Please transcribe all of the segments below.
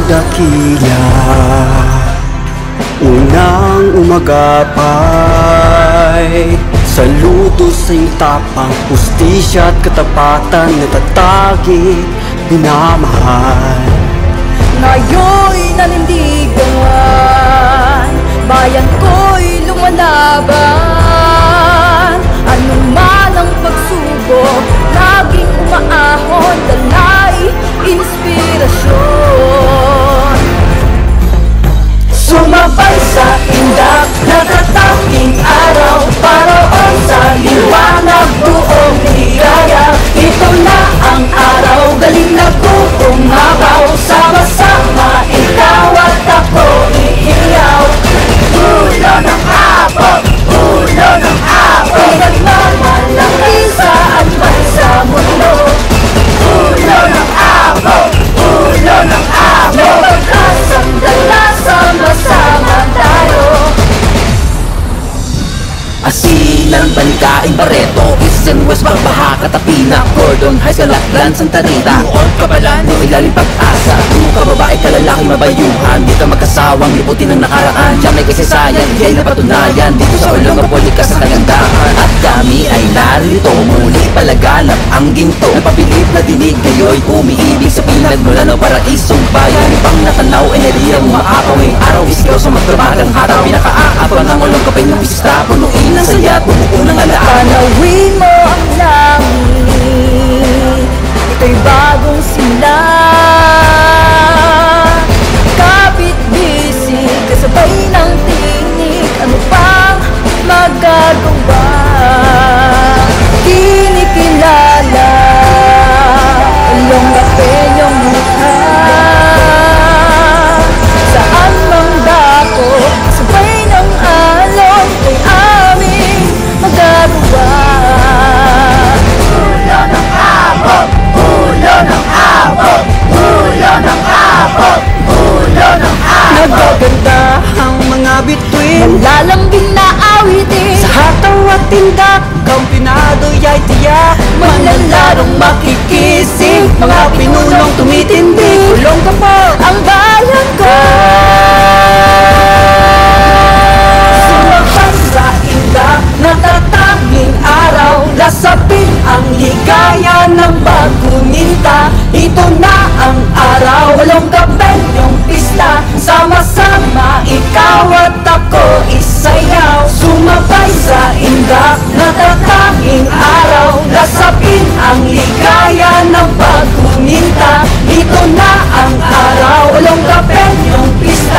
Dakila, unang umagapay, saludo sa iyong tapang, pustisya at katapatan na tatagi, binamahal. Ngayon'y nanindigan, bayan ko'y lumalaban. Anuman ang pagsubok, laging umaahon, dalay inspirasyon. Sumabay sa indak na tatanging araw, paraon sa liwanag buong ligaya. Ito na ang araw, galing na umabaw, sama-sama ikaw at ako iiyaw. Ulo ng abot, ulo ng abot, nagmamalaki saan man sa mundo. Ulo ng abot, ulo ng abot, pagkasang dala, sama-sama tayo. Asilang, Balikain, Barreto, East and West, Magbaha, Katapina, Cordon, High, Calaklan, Santa Rita, Nuon, Kabalan, no ilalim pag-asa. Kung ka babae ka lalaki mabayuhan, di ka magkasawang liputin ng nakaraan. Diyan may kasaysayan, di ay napatunayan, dito sa Olongapo likas sa kagandahan. At kami ay narito, muli palaganap ang ginto. Napabilib na dinig ngayo'y umiibig sa pinagmula ng paraisong bayan. Pang natanaw, eneriyang maapaw ngayong araw, isigaw sa magdramagang haraw. Pinakaaapan ng Olongapo ng pista, punuin ng saya at bumuo ng alaan. Panawin mo ang langit, ito'y bagong simula. Kapit-bisig, kasabay ng tinig, ano pang magagawa? Kinikilala, Olongapeñong mukha. Saan mang dako, sabay ng alon, ay aming magagawa. Ulo ng abot, ulo ng abot, ulo ng abot, ulo ng abot. Nagaganda ang mga bituin, Malalambing na awitin, sa hataw at tindak, kampinado'y ay tiyak. manlalarong makikisig, Mga pinunong tumitindig, Olongapo ang bayan ko. Sumabay sa indak na tatanging araw, lasapin ang ligaya ng pagkuminta. Ito na ang araw, Olongapeñong pista, sama-sama ikaw at ako isayaw. Sumabay sa indak na tatanging araw, lasapin ang ligaya ng pagkuminta. Ito na ang araw, Olongapeñong pista,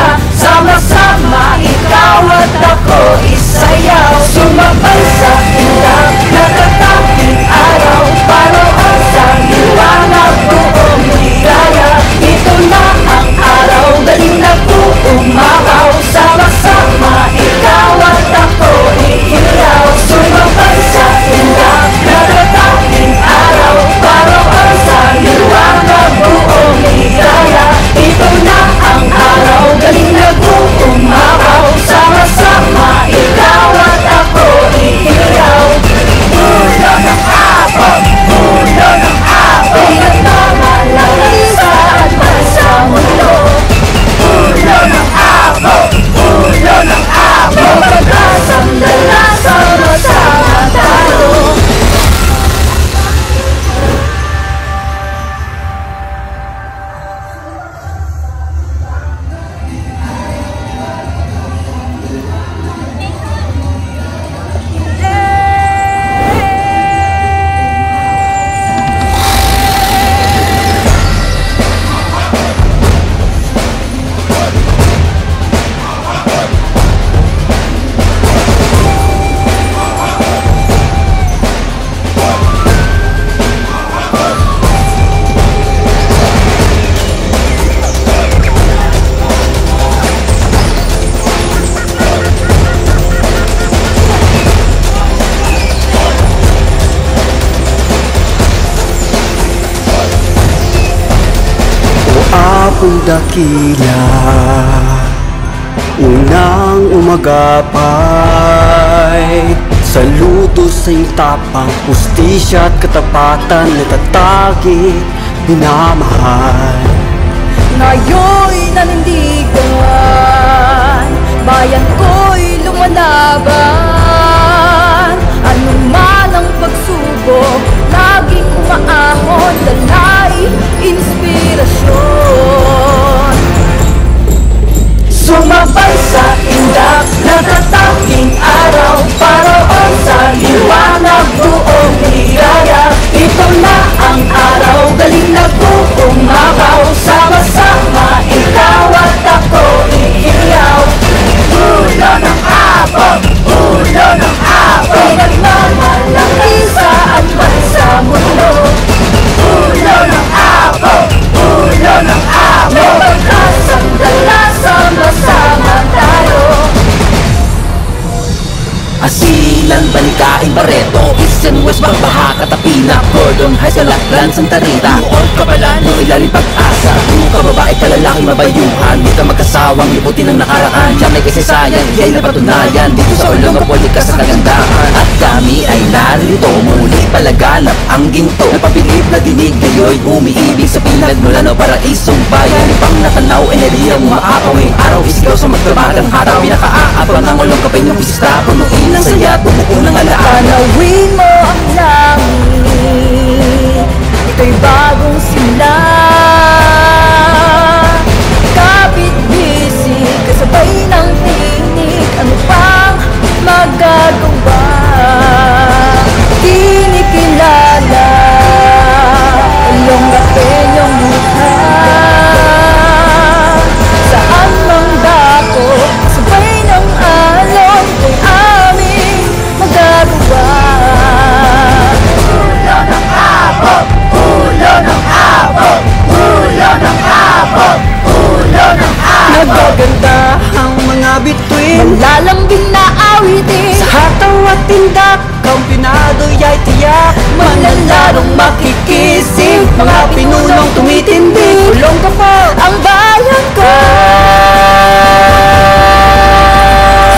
dakila, unang umagapay. Saludo sa iyong tapang, pustisya at katapatan, natatagi, minamahal. Ngayon'y nanindigan, bayan ko'y lumalaban. Anuman ang pagsubok, laging umaahon, dalay inspirasyon. Sumabay sa indak, natatanging araw, paroon sa liwanag, buong ligaya. Ito na ang araw, galing na umabaw, sama-sama ikaw at ako iiyaw. Ulo ng abog, ulo ng abog, Pinagmamalaki saan man sa mundo, ulo ng abog, ulo ng abog. may pagkasang dala, sama-sama tayo. Asilan, Balikain, Barreto, East and West, Bagbaha, Katapina, Gordon Heights, Calaklan, Santa Rita, Buon, Kabalan, no ilalim pag-asa. Kung ka babae ka lalaki mabayuhan, di ka magkasawang liputin ng nakaraan. Siya may kasaysayan, iya'y napatunayan dito sa Olongapo, ka sa kagandahan. At kami ay narito, muli palaganap ang ginto. Napabilib na dinig, kayo'y umiibig sa pinagmulan o paraisong bayan. Pang natanaw, enerhiya mo makakawing araw, isigaw sa magtrabagang haraw. Pinakaaabang ng Olongapo yung pista, punuin ng saya, bumuo ng alaala. Panawin mo ang langit, ito'y bagong simula. Kapit-bisig, kasabay ng tinig, ano pang magagawa? Kinikilala, Olongapeñong mukha. Saan mang dako, kasabay ng alon, ko'y aming magagawa. Ulo ng abog, ulo ng abog, ulo ng abog, ulo ng abog. Nagaganda ang mga bituin, Malalambing na awitin, sa hataw at tindak, kampinado ya'y tiyak. manlalarong makikisig, Mga pinunong tumitindi, Olongapo ang bayan ko.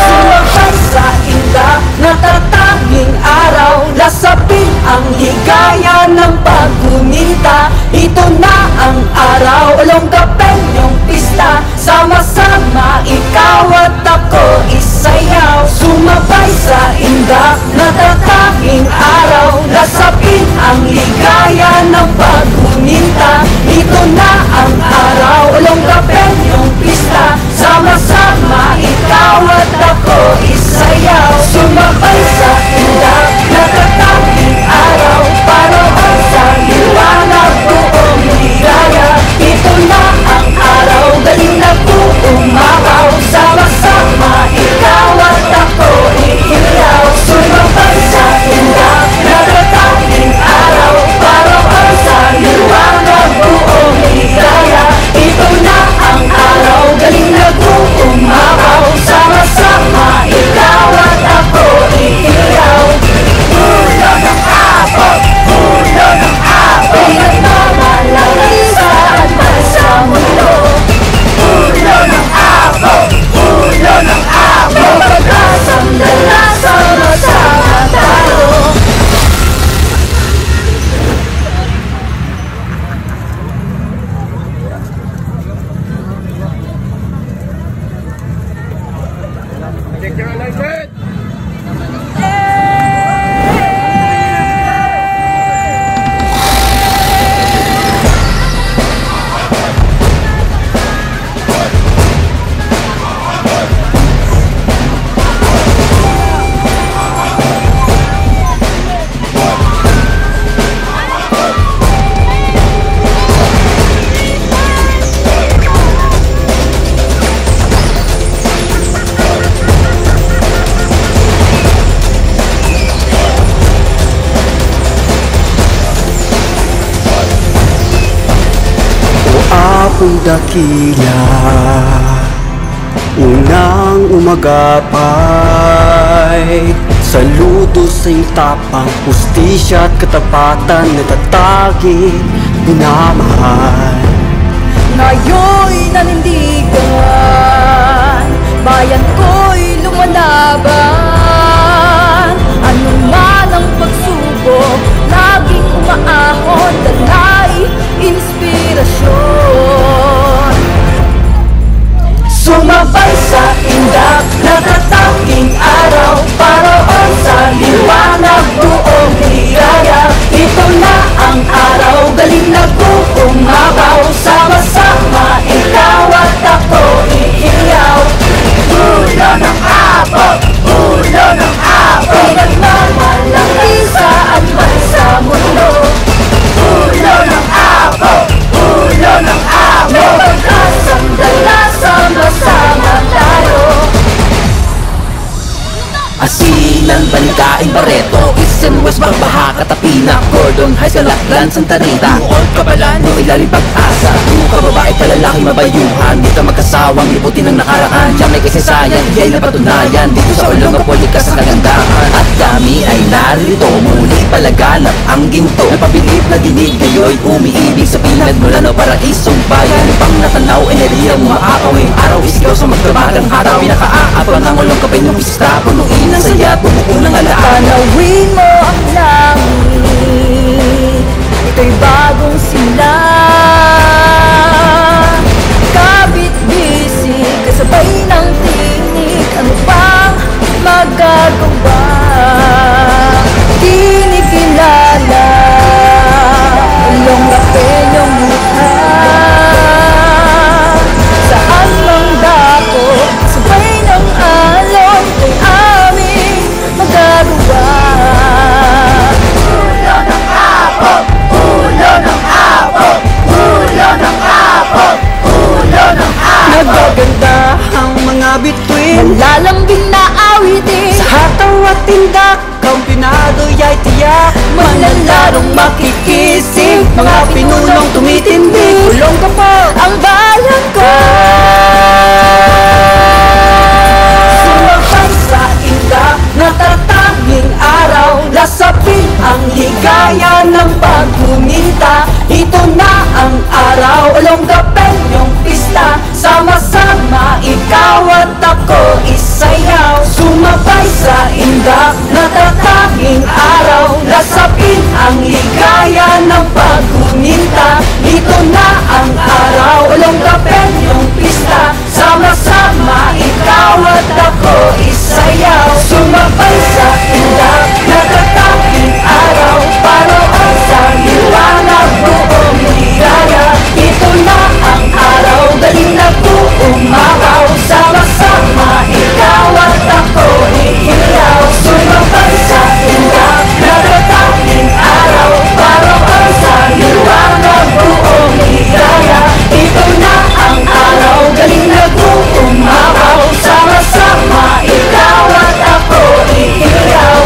Sumabay sa indak, natatanging araw, lasapin ang higaya ng pagguminta. Ito na ang araw, Olongapeñong pista, sama-sama ikaw at ako isayaw. Sumabay sa indak, natatanging araw, lasapin ang ligaya ng pagguminta. Ito na ang araw, Olongapeñong pista, sama-sama ikaw at ako isayaw. Sumabay sa indak, natatanging araw, paroon sa liwanag, buong ligaya. Ito na ang araw, galing na umabaw, sama-sama ikaw at ako iiyaw. Sumabay sa indak, natatanging araw, paroon sa liwanag, buong ligaya. Ito na ang araw, galing na umabaw, sama-sama ikaw at ako iiyaw. Ulo ng abog, ulo ng abog, Pinagmamalaki saan man sa mundo, ulo ng abog, ulo ng abog. may pagkasang dala, sama-sama tayo. Apong dakila, unang umagapay. Saludo sa iyong tapang, pustisya at katapatan, natatagi, minamahal. Ngayon'y nanindigan, bayan ko'y lumalaban. Ano man ang pagsubok, laging umaahon, dalay inspirasyon. Sumabay sa indak na tataking araw, paroon sa liwanag buong ligaya. Ito na ang araw, galing nag-uumabaw, sama-sama ikaw at ako iiyaw. Ulo ng abot, ulo ng abot, Pinagmamalaki saan man sa mundo, ulo ng abot, ulo ng abot. may pagkasang dala, sama-sama tayo. Asilan, Balicaing, Barreto, East and West, Magbaha, Katapina, Gordon, High School, Laklan, Santa Rita, Buod, Kabalan, no ilalim pag-asa. Kung kababae, kalalaki, mabayuhan, di ka magkasawang liputin ang nakaraan. Diyan may kasaysayan, hiyay na patunayan, dito sa Olongapo, likas sa kagandahan. At kami ay narito, muli palaganap ang ginto. Napabilib na dinig, kayo'y umiibig sa pinagmula ng paraisong bayan. Pang natanaw, enerhiya mo maakawin, araw isigaw sa magdamagang araw. Pinakaaapaw ng Olongapo ng pista, punuin ang saya, bumuo ng alaala. Panawin mo ang langit, ito'y bagong simula. Kabit-bisig, kasabay ng tinig, ano pang magagawa? Kinikilala, Olongapeñong mukha. Saan mang dako, sabay ng alon, kay aming magagawa. Ulo ng abot, ulo ng abot, ulo ng abot, ulo ng abot. Nagaganda ang mga bituin, Malalambing na awitin, sa hataw at tindak, kampinado'y ay tiyak. manlalarong makikisig, Mga pinunong tumitindig, Olongapo ang bayan ko. sumabay sa indak na tatanging araw, lasapin ang ligaya ng paghuminta. Ito na ang araw, Olongapeñong pista, sama-sama ikaw at ako isayaw. Sumabay sa indak na tatanging araw, lasapin ang ligaya ng paghuminta. Ito na ang araw, Olongapeñong pista, sama-sama ikaw at ako isayaw. Sumabay sa indak na tatanging araw, paroon sa liwanag buong ligaya. Ito na ang araw, galing nag-uumabaw, sama-sama ikaw at ako iiyaw. Sumabay sa indak na tatanging araw, paroon sa liwanag buong ligaya. Ito na ang araw, galing nag-uumabaw, sama-sama ikaw at ako iiyaw.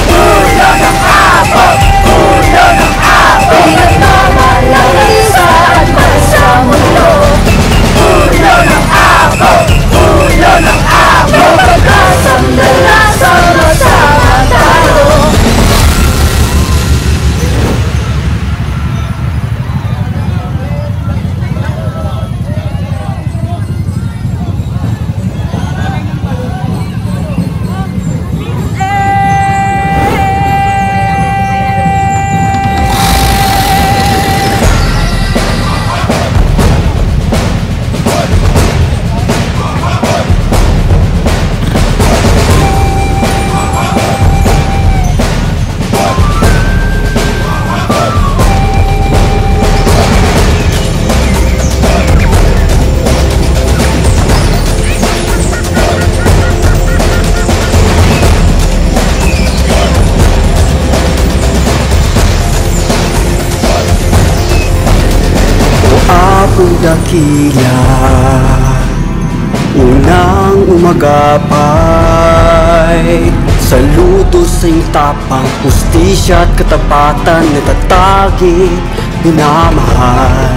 Ulo ng abot, ulo ng abot, Pinagmamalaki saan man sa mundo, ulo ng abot, ulo ng abot. may pagkasang dala, sama-sama tayo. Dakila, unang umagapay, saludo sa iyong tapang, pustisya at katapatan, natatagit, minamahal.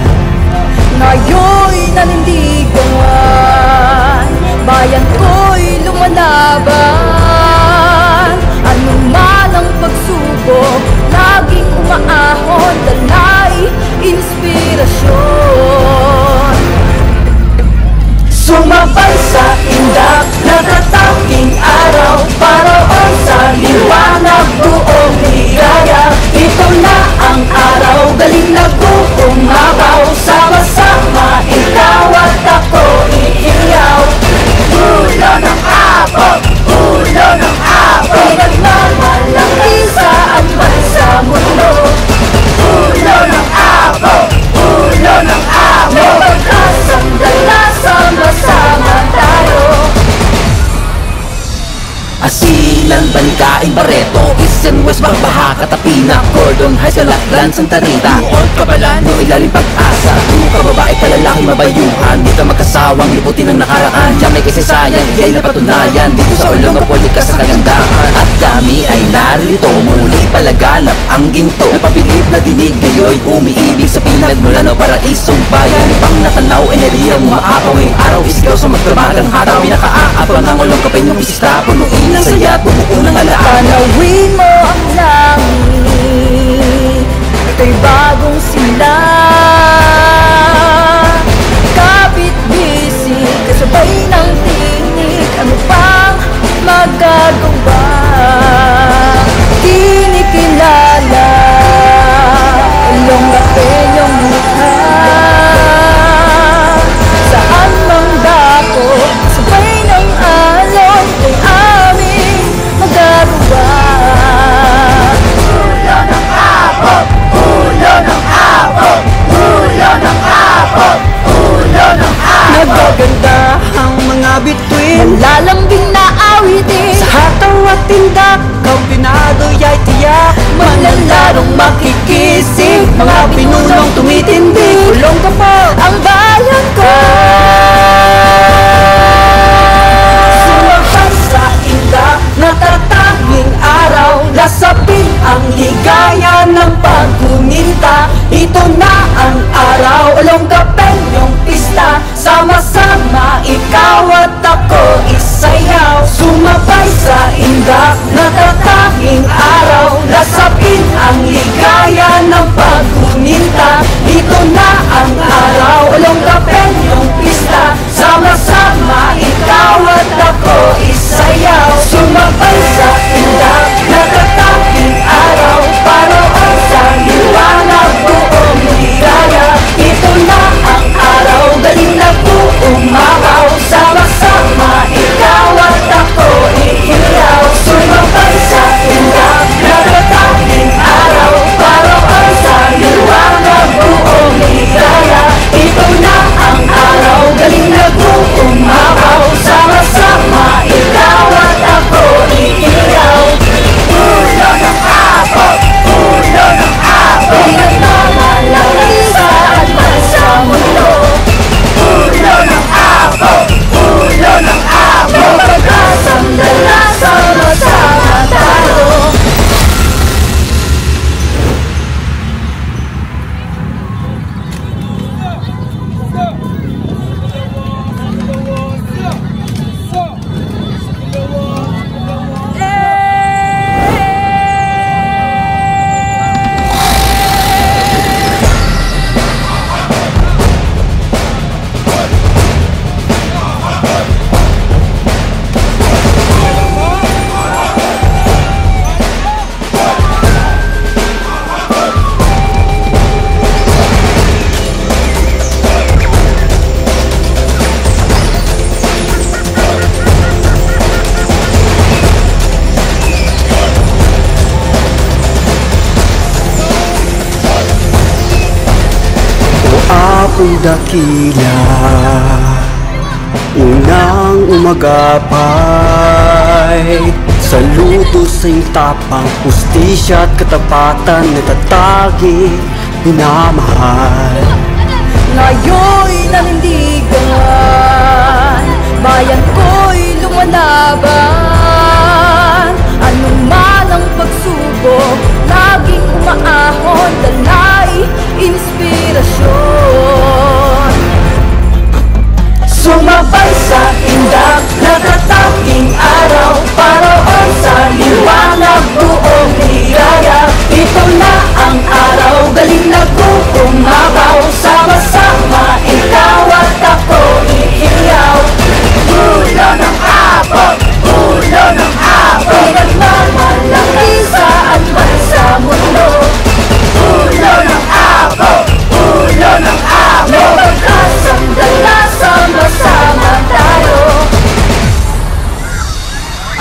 Ngayon'y nanindigan, bayan ko'y lumalaban. Ano man ang pagsubok, laging umaahon, dalay inspirasyon. katapi na Cordon High sa Laklan, Santa Rita. Buod kabalan, no ilalim pag-asa. Kung ka babae ka lalaki mabayuhan, di ka magkasawang liputin ang nakaraan. Diyan may kasaysayan, di ay napatunayan. Dito sa Olongapoly ka sa kagandahan. At kami ay narito, muli palaganap ang ginto. Napabilib na dinig ngayon, umiibig sa pinagmula ng paraisong bayan. Pang natanaw, enerhiya mo maapaw. Ngayong araw isigaw sa magdramagang hataw. Pinakaaapaw ng Olongapoly yung isista. Punuin ng saya, bumuo ng alaala. Tanawin mo ang langit, ito'y bagong simula. Kapit-bisig, kasabay ng tinig, ano pang magagawa? Kinikilala, Olongapeñong mukha. Saan mang dako, sabay ng alon, ay aming magagawa. Ulo ng abot, ulo ng abot, ulo ng abot, ulo ng abot. Nagaganda ang mga bituin Malalambing na awitin, sa hataw at tindak, kampinado ya'y tiyak. manlalarong Makikisig, mga pinunong tumitindig. Ulong ka po ang bayan ko. Sumapan sa indak, natatanging araw. Lasapin ang ligaya ng pagkuminta. Ito na ang araw, Olongapeñong pista. Sama-sama ikaw at ako isayaw. Sumabay sa indak, natatanging araw. Lasapin ang ligaya ng pagkuminta. Ito na ang araw, Olongapeñong pista. Sama-sama ikaw at ako isayaw. Sumabay sa indak, natatanging araw. Paroon sa liwanag buong ligaya. Ito na ang araw, galing na umapaw. Sama-sama ikaw at ako iiyaw. Sumabay sa indak, natatanging araw. Paroon sa liwanag buong ligaya. Ito na ang araw, galing na umapaw. Sama-sama ikaw at ako iiyaw. Ulo ng abot, ulo ng abot, Pinagmamalaki sa atman sa mundo. ulo ng abot, ulo ng abot. Pagkasang dala, sama-sama tayo. Apong dakila, unang umagapay. Saludo sa iyong tapang, pustisya at katapatan. Natatagi, minamahal. Ngayon'y nanindigan, bayan ko'y lumalaban. Anuman ang pagsubok, laging umaahon, dalay inspirasyon. Sumabay sa indak, natatanging araw. Paroon sa liwanag buong ligaya. Ito na ang araw, galing na umapaw. Sama-sama ikaw at ako iiyaw. Ulo ng abot, ulo ng abot, Pinagmamalaki sa atman sa mundo. ulo ng abot, ulo ng abot. Pagkasang dala, sama-sama tayo.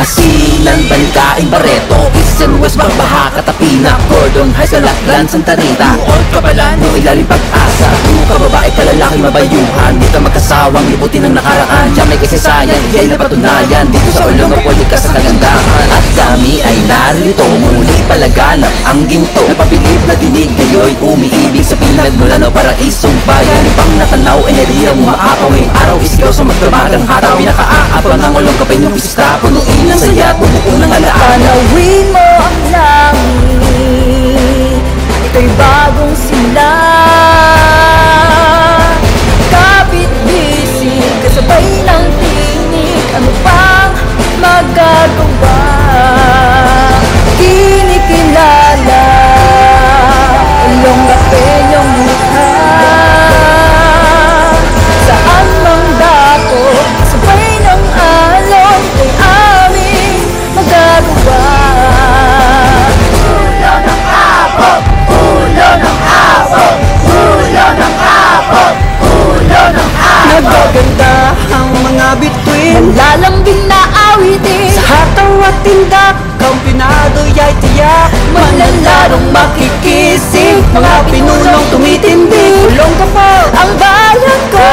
Asilan, Balikain, Barreto, East and West West Magbaha, Katapina, Cordon Heights, Calaklan, Santa Rita, Buod, Kabalan, New Ilalim, Pag-asa. Kung kababae, kalalaki, mabayuhan, di ka magkasawang libutin ng nakaraan. Diyan may kasaysayan, iya'y napatunayan. Dito sa ulong pwede ka sa kagandahan. At kami ay narito, muli palaganap ang ginto. Napabilib na dinig, kayo'y umiibig sa pinagmula ng paraisong bayan. Pang natanaw, enerhiya mo maakawing araw. Isigaw sa magdamagang haraw, pinakaaapang ng ulong kapay ng pista. Punuin ng saya at bumuo ng alaan. Panawin mo ang langit, ito'y bagong simula. Kapit-bisig, kasabay ng tinig, ano pang magagawa? Kinikilala, ulong kapenyong mukha. Saan mang dako, sabay ng alon, kay aming magagawa. Ulo ng abog, ulo ng abog, ulo ng abog, ulo ng abog. Nagaganda ang mga bituin, Lalambing na awitin, sa hataw at tindak, kampinado'y ay tiyak. malalarong Makikisig, mga pinunong tumitindi. Kulong ka po, ang bayan ko.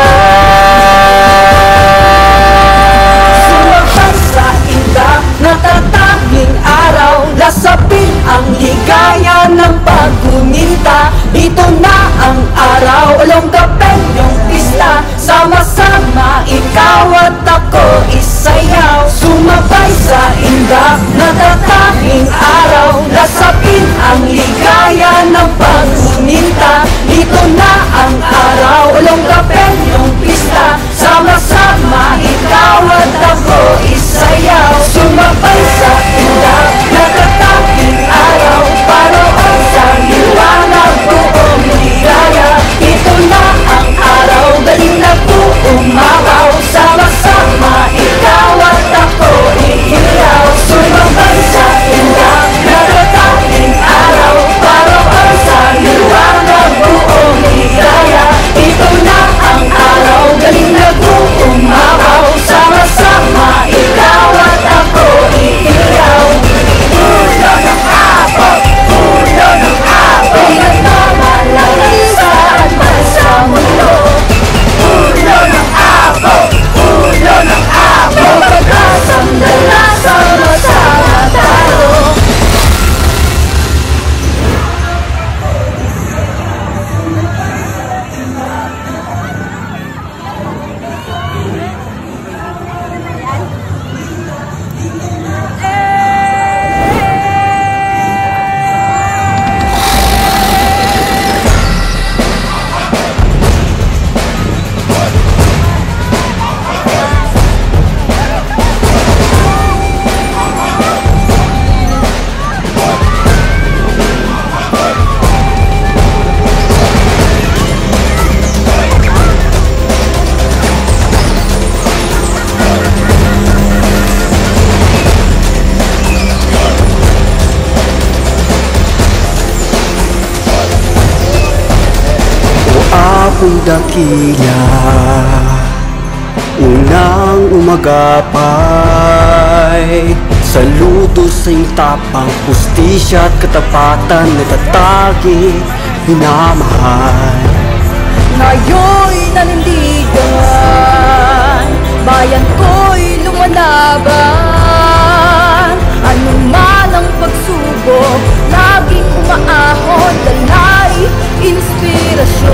sumabay sa indak, natatanging araw. Lasapin ang higaya ng pagguminta. Dito na ang araw, ulong kapenyong pista. Sama-sama ikaw at ako isayaw. Sumabay sa indak, natatanging araw. Lasapin ang ligaya ng pagguminta. Dito na ang araw, ulong kapenyong pista. Sama-sama ikaw at ako isayaw. Sumabay sa indak, natatanging araw. Paroon sa liwanag, buong ligaya. Ito na ang araw, galing na umabaw. Sama-sama ikaw at ako ihiyaw. Sumabay sa indak, natatanging araw. Paroon sa liwanag, buong ligaya. Ito na ang araw, galing na umabaw. Sama-sama ikaw at ako ihiyaw. Ulo ng abog, ulo ng abog, Pinagmamalaki saan man sa mundo. ulo ng abog, ulo ng abog. Magkakasandala, sama-sama tayo. Ako'y dakila, unang umagapay. Saludo sa iyong tapang, pustisya at katapatan. Natatagi, minamahal. Ngayon'y nanindigan, bayan ko'y lumalaban. Anuman ang pagsubok, laging umaahon, dalay inspirasyon.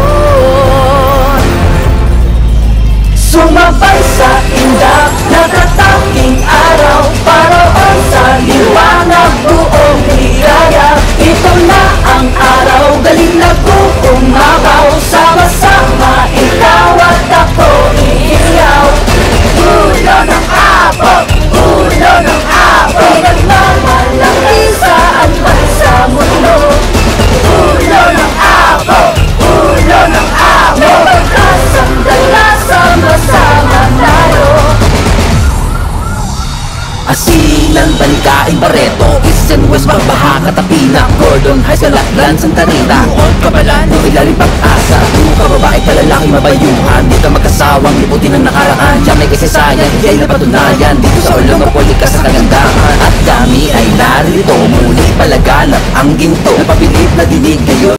Sumabay sa indak, natatanging araw. Paroon sa liwanag, buong ligaya. Ito na ang araw, galing na umabaw. Sama-sama ikaw at ako ihiyaw. Ulo ng abog, ulo ng abog, Pinagmamalaki saan man sa mundo. ulo ng abog, ulo ng abog. Magkakasandala, sama-sama tayo. Asilang balikaing bareto, and West, Magbaha, Katapina, Gordon High, Salaklan, Santa Rita. Buod Kabalan, no ilalim pag-asa. Kung ka babae ka lalaki mabayuhan, di ka magkasawang liputin ang nakaraan. Diyan may kasaysayan, hindi ay napatunayan. Dito sa Olongapo, likas sa kagandahan. At kami ay narito, muli palaganap ang ginto. Napabilib na dinig kayo